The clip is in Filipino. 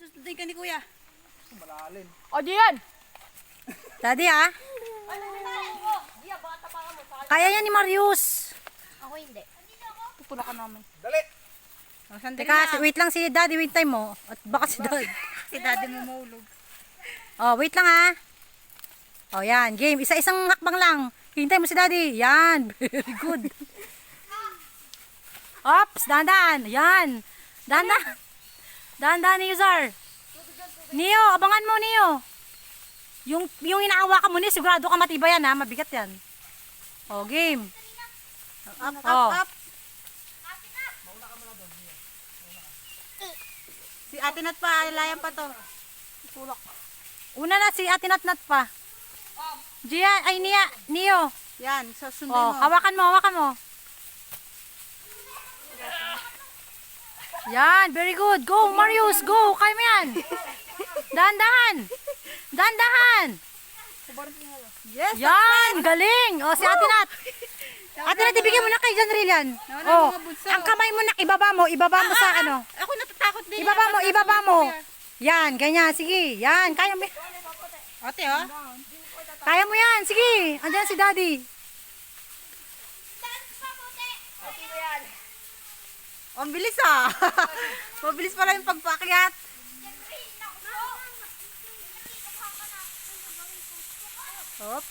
Susundin ka ni kuya. Malalim. O, diyan. Daddy ah. Kaya yan ni Marius. Ako hindi. Pupula ka namin. Dali. Teka, wait lang si Daddy, wait time mo. At baka si Daddy. Si daddy mo mahulog. Oh, wait lang ha. Oh, yan. Game. Isa-isang hakbang lang. Hintay mo si Daddy. Yan. Very good. Ops, dahan-dahan. Yan. Dahan-dahan. Dahan-dahan ni Yuzar. Neo, abangan mo, Neo. Yung inahawakan mo ni, sigurado ka matibayan ha. Mabigat yan. Oh, game. Up, Oh. up. Si Ate Nat pa, layan pa to. Tulak. Una na si Ate Natnat pa. Gia, ay Neo. Yan, susundin Oh, mo. hawakan mo, hawakan mo. Yan, very good. Go, Marius, go. Kaya mo yan. Dahan-dahan. Dahan-dahan. Yes. Yan, galing. O, si Ate Nat. Ate Nat, ibigay mo na kay John Rillian. Oh, ang kamay mo na, ibaba mo sa ano. Ako natatakot din. Ibaba mo. Yan, ganyan. Sige, yan. Kaya mo. Ate, oh. Kaya mo yan. Sige, andyan si Daddy. Ang bilis ah. Mabilis pala yung pagpakyat. Hop.